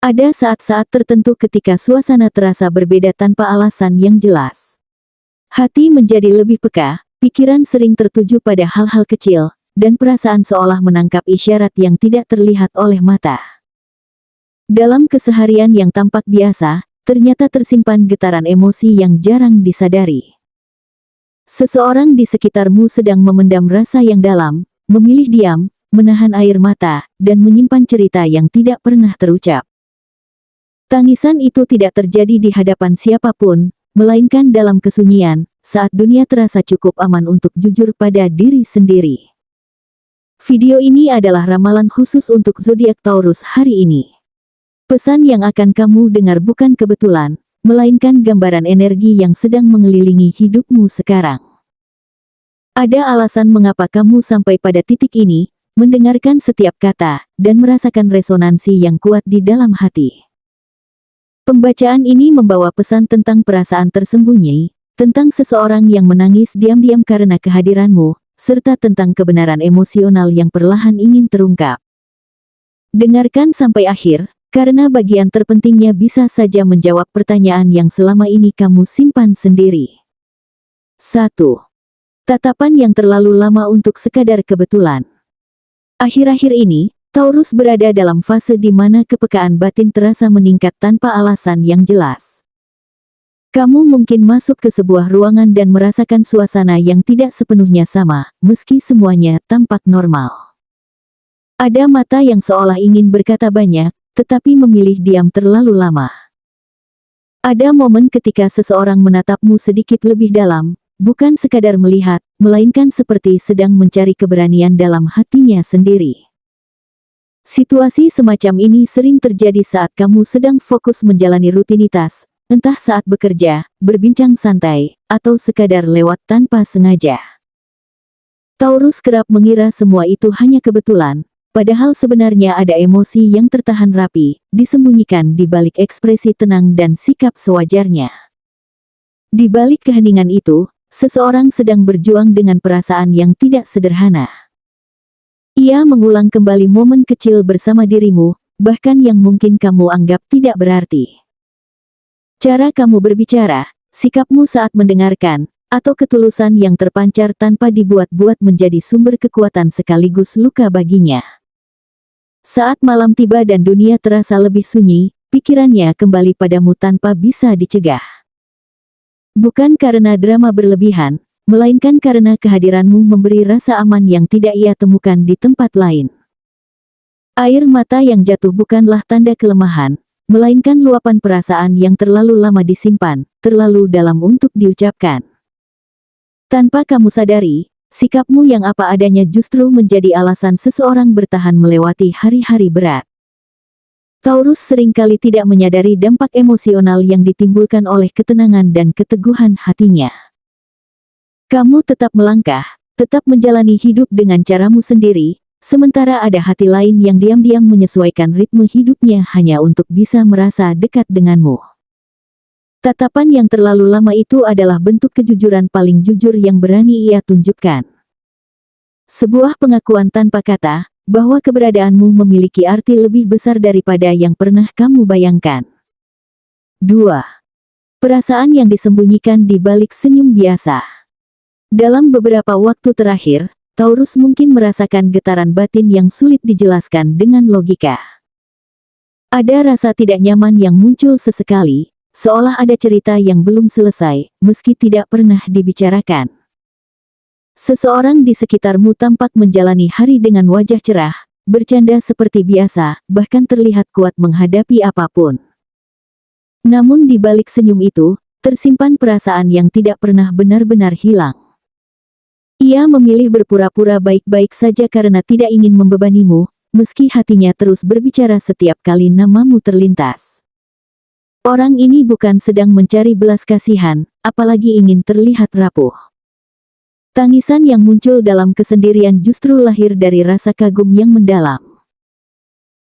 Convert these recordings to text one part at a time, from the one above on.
Ada saat-saat tertentu ketika suasana terasa berbeda tanpa alasan yang jelas. Hati menjadi lebih peka, pikiran sering tertuju pada hal-hal kecil, dan perasaan seolah menangkap isyarat yang tidak terlihat oleh mata. Dalam keseharian yang tampak biasa, ternyata tersimpan getaran emosi yang jarang disadari. Seseorang di sekitarmu sedang memendam rasa yang dalam, memilih diam, menahan air mata, dan menyimpan cerita yang tidak pernah terucap. Tangisan itu tidak terjadi di hadapan siapapun, melainkan dalam kesunyian, saat dunia terasa cukup aman untuk jujur pada diri sendiri. Video ini adalah ramalan khusus untuk zodiak Taurus hari ini. Pesan yang akan kamu dengar bukan kebetulan, melainkan gambaran energi yang sedang mengelilingi hidupmu sekarang. Ada alasan mengapa kamu sampai pada titik ini, mendengarkan setiap kata, dan merasakan resonansi yang kuat di dalam hati. Pembacaan ini membawa pesan tentang perasaan tersembunyi, tentang seseorang yang menangis diam-diam karena kehadiranmu, serta tentang kebenaran emosional yang perlahan ingin terungkap. Dengarkan sampai akhir, karena bagian terpentingnya bisa saja menjawab pertanyaan yang selama ini kamu simpan sendiri. 1. Tatapan yang terlalu lama untuk sekadar kebetulan. Akhir-akhir ini, Taurus berada dalam fase di mana kepekaan batin terasa meningkat tanpa alasan yang jelas. Kamu mungkin masuk ke sebuah ruangan dan merasakan suasana yang tidak sepenuhnya sama, meski semuanya tampak normal. Ada mata yang seolah ingin berkata banyak, tetapi memilih diam terlalu lama. Ada momen ketika seseorang menatapmu sedikit lebih dalam, bukan sekadar melihat, melainkan seperti sedang mencari keberanian dalam hatinya sendiri. Situasi semacam ini sering terjadi saat kamu sedang fokus menjalani rutinitas, entah saat bekerja, berbincang santai, atau sekadar lewat tanpa sengaja. Taurus kerap mengira semua itu hanya kebetulan, padahal sebenarnya ada emosi yang tertahan rapi, disembunyikan di balik ekspresi tenang dan sikap sewajarnya. Di balik keheningan itu, seseorang sedang berjuang dengan perasaan yang tidak sederhana. Ia mengulang kembali momen kecil bersama dirimu, bahkan yang mungkin kamu anggap tidak berarti. Cara kamu berbicara, sikapmu saat mendengarkan, atau ketulusan yang terpancar tanpa dibuat-buat menjadi sumber kekuatan sekaligus luka baginya. Saat malam tiba dan dunia terasa lebih sunyi, pikirannya kembali padamu tanpa bisa dicegah. Bukan karena drama berlebihan, melainkan karena kehadiranmu memberi rasa aman yang tidak ia temukan di tempat lain. Air mata yang jatuh bukanlah tanda kelemahan, melainkan luapan perasaan yang terlalu lama disimpan, terlalu dalam untuk diucapkan. Tanpa kamu sadari, sikapmu yang apa adanya justru menjadi alasan seseorang bertahan melewati hari-hari berat. Taurus seringkali tidak menyadari dampak emosional yang ditimbulkan oleh ketenangan dan keteguhan hatinya. Kamu tetap melangkah, tetap menjalani hidup dengan caramu sendiri, sementara ada hati lain yang diam-diam menyesuaikan ritme hidupnya hanya untuk bisa merasa dekat denganmu. Tatapan yang terlalu lama itu adalah bentuk kejujuran paling jujur yang berani ia tunjukkan. Sebuah pengakuan tanpa kata, bahwa keberadaanmu memiliki arti lebih besar daripada yang pernah kamu bayangkan. 2. Perasaan yang disembunyikan di balik senyum biasa. Dalam beberapa waktu terakhir, Taurus mungkin merasakan getaran batin yang sulit dijelaskan dengan logika. Ada rasa tidak nyaman yang muncul sesekali, seolah ada cerita yang belum selesai, meski tidak pernah dibicarakan. Seseorang di sekitarmu tampak menjalani hari dengan wajah cerah, bercanda seperti biasa, bahkan terlihat kuat menghadapi apapun. Namun di balik senyum itu, tersimpan perasaan yang tidak pernah benar-benar hilang. Ia memilih berpura-pura baik-baik saja karena tidak ingin membebanimu, meski hatinya terus berbicara setiap kali namamu terlintas. Orang ini bukan sedang mencari belas kasihan, apalagi ingin terlihat rapuh. Tangisan yang muncul dalam kesendirian justru lahir dari rasa kagum yang mendalam.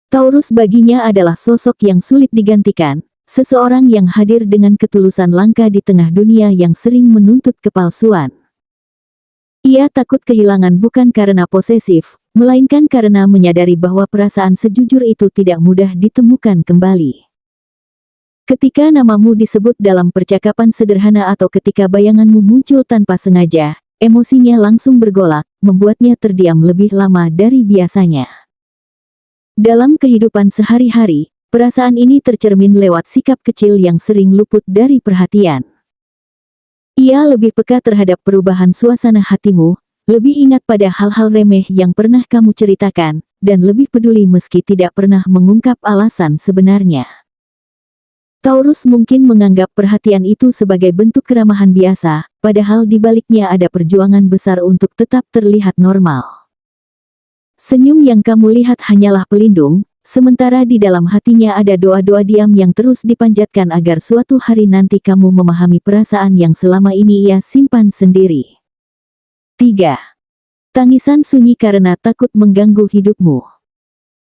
Taurus baginya adalah sosok yang sulit digantikan, seseorang yang hadir dengan ketulusan langka di tengah dunia yang sering menuntut kepalsuan. Ia takut kehilangan bukan karena posesif, melainkan karena menyadari bahwa perasaan sejujur itu tidak mudah ditemukan kembali. Ketika namamu disebut dalam percakapan sederhana atau ketika bayanganmu muncul tanpa sengaja, emosinya langsung bergolak, membuatnya terdiam lebih lama dari biasanya. Dalam kehidupan sehari-hari, perasaan ini tercermin lewat sikap kecil yang sering luput dari perhatian. Ia lebih peka terhadap perubahan suasana hatimu, lebih ingat pada hal-hal remeh yang pernah kamu ceritakan, dan lebih peduli meski tidak pernah mengungkap alasan sebenarnya. Taurus mungkin menganggap perhatian itu sebagai bentuk keramahan biasa, padahal di baliknya ada perjuangan besar untuk tetap terlihat normal. Senyum yang kamu lihat hanyalah pelindung, sementara di dalam hatinya ada doa-doa diam yang terus dipanjatkan agar suatu hari nanti kamu memahami perasaan yang selama ini ia simpan sendiri. 3. Tangisan sunyi karena takut mengganggu hidupmu.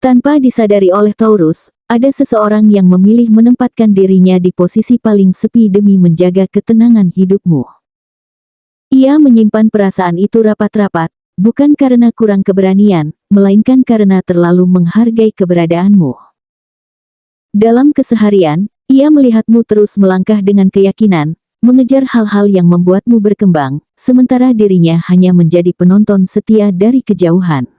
Tanpa disadari oleh Taurus, ada seseorang yang memilih menempatkan dirinya di posisi paling sepi demi menjaga ketenangan hidupmu. Ia menyimpan perasaan itu rapat-rapat, bukan karena kurang keberanian, melainkan karena terlalu menghargai keberadaanmu. Dalam keseharian, ia melihatmu terus melangkah dengan keyakinan, mengejar hal-hal yang membuatmu berkembang, sementara dirinya hanya menjadi penonton setia dari kejauhan.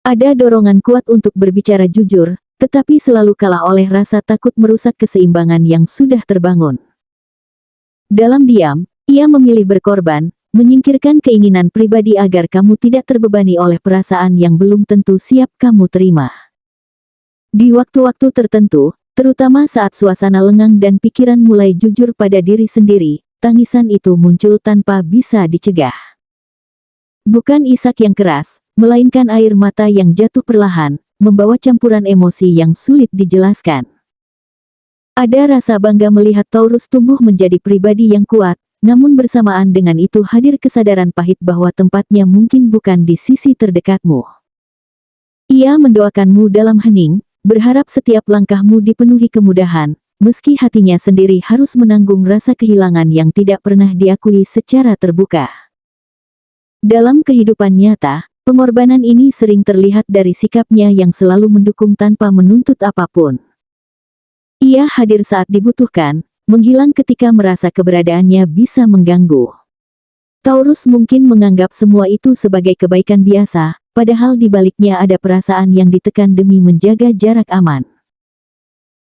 Ada dorongan kuat untuk berbicara jujur, tetapi selalu kalah oleh rasa takut merusak keseimbangan yang sudah terbangun. Dalam diam, ia memilih berkorban, menyingkirkan keinginan pribadi agar kamu tidak terbebani oleh perasaan yang belum tentu siap kamu terima. Di waktu-waktu tertentu, terutama saat suasana lengang dan pikiran mulai jujur pada diri sendiri, tangisan itu muncul tanpa bisa dicegah. Bukan isak yang keras, melainkan air mata yang jatuh perlahan, membawa campuran emosi yang sulit dijelaskan. Ada rasa bangga melihat Taurus tumbuh menjadi pribadi yang kuat, namun bersamaan dengan itu hadir kesadaran pahit bahwa tempatnya mungkin bukan di sisi terdekatmu. Ia mendoakanmu dalam hening, berharap setiap langkahmu dipenuhi kemudahan, meski hatinya sendiri harus menanggung rasa kehilangan yang tidak pernah diakui secara terbuka. Dalam kehidupan nyata, pengorbanan ini sering terlihat dari sikapnya yang selalu mendukung tanpa menuntut apapun. Ia hadir saat dibutuhkan, menghilang ketika merasa keberadaannya bisa mengganggu. Taurus mungkin menganggap semua itu sebagai kebaikan biasa, padahal di baliknya ada perasaan yang ditekan demi menjaga jarak aman.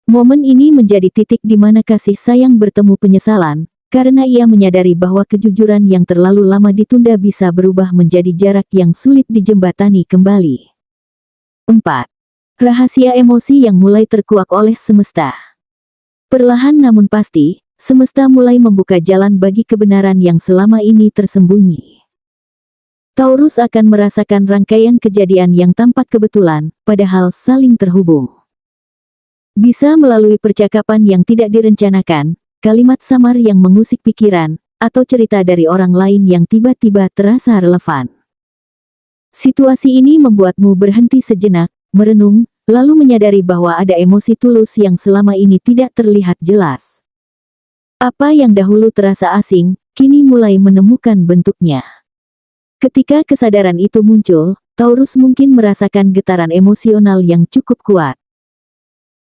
Momen ini menjadi titik di mana kasih sayang bertemu penyesalan, karena ia menyadari bahwa kejujuran yang terlalu lama ditunda bisa berubah menjadi jarak yang sulit dijembatani kembali. 4. Rahasia emosi yang mulai terkuak oleh semesta. Perlahan namun pasti, semesta mulai membuka jalan bagi kebenaran yang selama ini tersembunyi. Taurus akan merasakan rangkaian kejadian yang tampak kebetulan, padahal saling terhubung. Bisa melalui percakapan yang tidak direncanakan, kalimat samar yang mengusik pikiran, atau cerita dari orang lain yang tiba-tiba terasa relevan. Situasi ini membuatmu berhenti sejenak, merenung, lalu menyadari bahwa ada emosi tulus yang selama ini tidak terlihat jelas. Apa yang dahulu terasa asing, kini mulai menemukan bentuknya. Ketika kesadaran itu muncul, Taurus mungkin merasakan getaran emosional yang cukup kuat.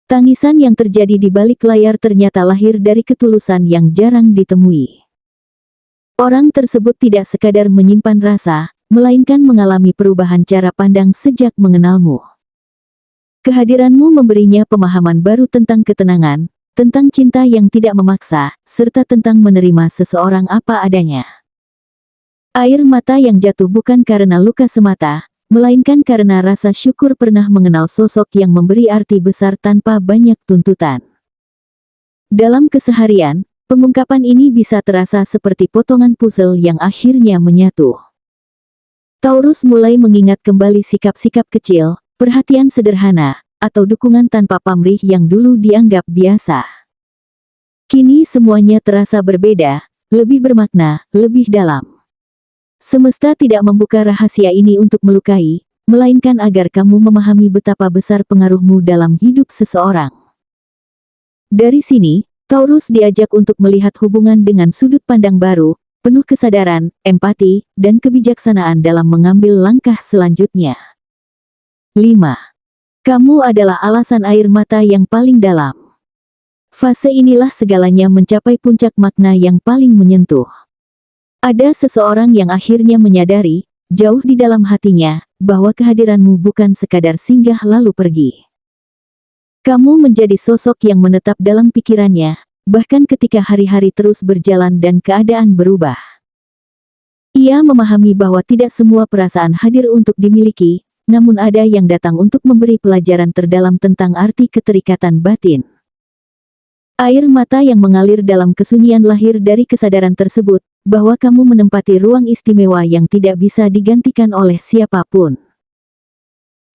Tangisan yang terjadi di balik layar ternyata lahir dari ketulusan yang jarang ditemui. Orang tersebut tidak sekadar menyimpan rasa, melainkan mengalami perubahan cara pandang sejak mengenalmu. Kehadiranmu memberinya pemahaman baru tentang ketenangan, tentang cinta yang tidak memaksa, serta tentang menerima seseorang apa adanya. Air mata yang jatuh bukan karena luka semata, melainkan karena rasa syukur pernah mengenal sosok yang memberi arti besar tanpa banyak tuntutan. Dalam keseharian, pengungkapan ini bisa terasa seperti potongan puzzle yang akhirnya menyatu. Taurus mulai mengingat kembali sikap-sikap kecil, perhatian sederhana, atau dukungan tanpa pamrih yang dulu dianggap biasa. Kini semuanya terasa berbeda, lebih bermakna, lebih dalam. Semesta tidak membuka rahasia ini untuk melukai, melainkan agar kamu memahami betapa besar pengaruhmu dalam hidup seseorang. Dari sini, Taurus diajak untuk melihat hubungan dengan sudut pandang baru, penuh kesadaran, empati, dan kebijaksanaan dalam mengambil langkah selanjutnya. 5. Kamu adalah alasan air mata yang paling dalam. Fase inilah segalanya mencapai puncak makna yang paling menyentuh. Ada seseorang yang akhirnya menyadari, jauh di dalam hatinya, bahwa kehadiranmu bukan sekadar singgah lalu pergi. Kamu menjadi sosok yang menetap dalam pikirannya, bahkan ketika hari-hari terus berjalan dan keadaan berubah. Ia memahami bahwa tidak semua perasaan hadir untuk dimiliki, namun ada yang datang untuk memberi pelajaran terdalam tentang arti keterikatan batin. Air mata yang mengalir dalam kesunyian lahir dari kesadaran tersebut, bahwa kamu menempati ruang istimewa yang tidak bisa digantikan oleh siapapun.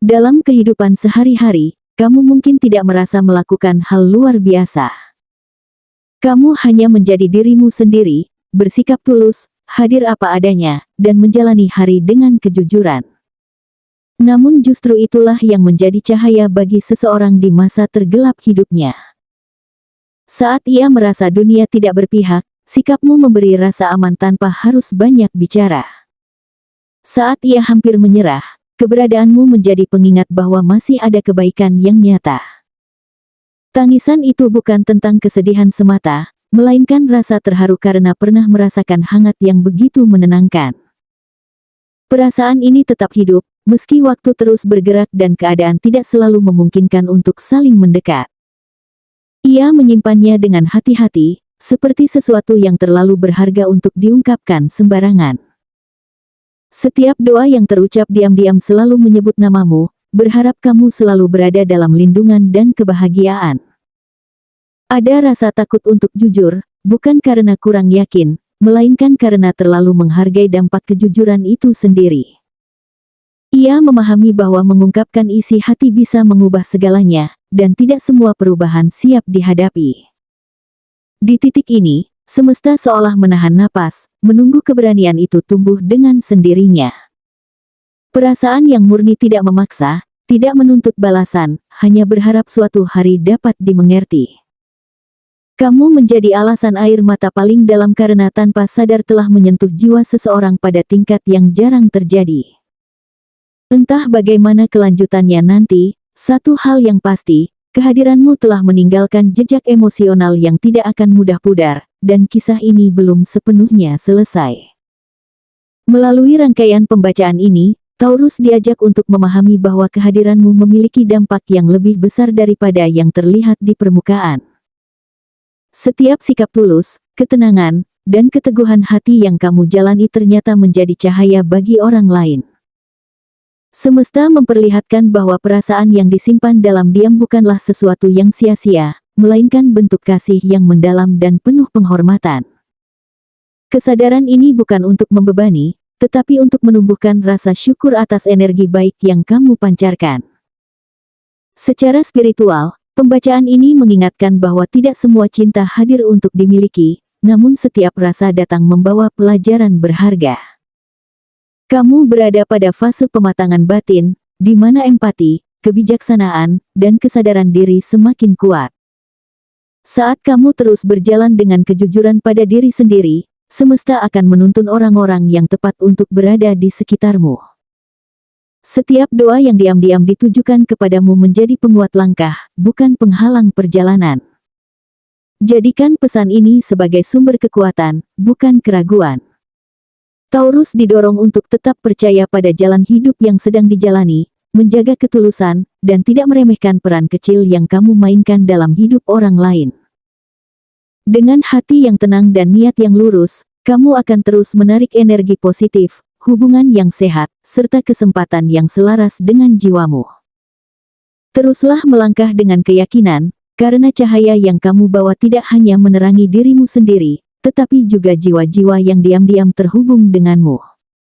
Dalam kehidupan sehari-hari, kamu mungkin tidak merasa melakukan hal luar biasa. Kamu hanya menjadi dirimu sendiri, bersikap tulus, hadir apa adanya, dan menjalani hari dengan kejujuran. Namun justru itulah yang menjadi cahaya bagi seseorang di masa tergelap hidupnya. Saat ia merasa dunia tidak berpihak, sikapmu memberi rasa aman tanpa harus banyak bicara. Saat ia hampir menyerah, keberadaanmu menjadi pengingat bahwa masih ada kebaikan yang nyata. Tangisan itu bukan tentang kesedihan semata, melainkan rasa terharu karena pernah merasakan hangat yang begitu menenangkan. Perasaan ini tetap hidup, meski waktu terus bergerak dan keadaan tidak selalu memungkinkan untuk saling mendekat. Ia menyimpannya dengan hati-hati, seperti sesuatu yang terlalu berharga untuk diungkapkan sembarangan. Setiap doa yang terucap diam-diam selalu menyebut namamu, berharap kamu selalu berada dalam lindungan dan kebahagiaan. Ada rasa takut untuk jujur, bukan karena kurang yakin, melainkan karena terlalu menghargai dampak kejujuran itu sendiri. Ia memahami bahwa mengungkapkan isi hati bisa mengubah segalanya, dan tidak semua perubahan siap dihadapi. Di titik ini, semesta seolah menahan napas, menunggu keberanian itu tumbuh dengan sendirinya. Perasaan yang murni tidak memaksa, tidak menuntut balasan, hanya berharap suatu hari dapat dimengerti. Kamu menjadi alasan air mata paling dalam karena tanpa sadar telah menyentuh jiwa seseorang pada tingkat yang jarang terjadi. Entah bagaimana kelanjutannya nanti, satu hal yang pasti, kehadiranmu telah meninggalkan jejak emosional yang tidak akan mudah pudar, dan kisah ini belum sepenuhnya selesai. Melalui rangkaian pembacaan ini, Taurus diajak untuk memahami bahwa kehadiranmu memiliki dampak yang lebih besar daripada yang terlihat di permukaan. Setiap sikap tulus, ketenangan, dan keteguhan hati yang kamu jalani ternyata menjadi cahaya bagi orang lain. Semesta memperlihatkan bahwa perasaan yang disimpan dalam diam bukanlah sesuatu yang sia-sia, melainkan bentuk kasih yang mendalam dan penuh penghormatan. Kesadaran ini bukan untuk membebani, tetapi untuk menumbuhkan rasa syukur atas energi baik yang kamu pancarkan. Secara spiritual, pembacaan ini mengingatkan bahwa tidak semua cinta hadir untuk dimiliki, namun setiap rasa datang membawa pelajaran berharga. Kamu berada pada fase pematangan batin, di mana empati, kebijaksanaan, dan kesadaran diri semakin kuat. Saat kamu terus berjalan dengan kejujuran pada diri sendiri, semesta akan menuntun orang-orang yang tepat untuk berada di sekitarmu. Setiap doa yang diam-diam ditujukan kepadamu menjadi penguat langkah, bukan penghalang perjalanan. Jadikan pesan ini sebagai sumber kekuatan, bukan keraguan. Taurus didorong untuk tetap percaya pada jalan hidup yang sedang dijalani, menjaga ketulusan, dan tidak meremehkan peran kecil yang kamu mainkan dalam hidup orang lain. Dengan hati yang tenang dan niat yang lurus, kamu akan terus menarik energi positif, hubungan yang sehat, serta kesempatan yang selaras dengan jiwamu. Teruslah melangkah dengan keyakinan, karena cahaya yang kamu bawa tidak hanya menerangi dirimu sendiri, tetapi juga jiwa-jiwa yang diam-diam terhubung denganmu.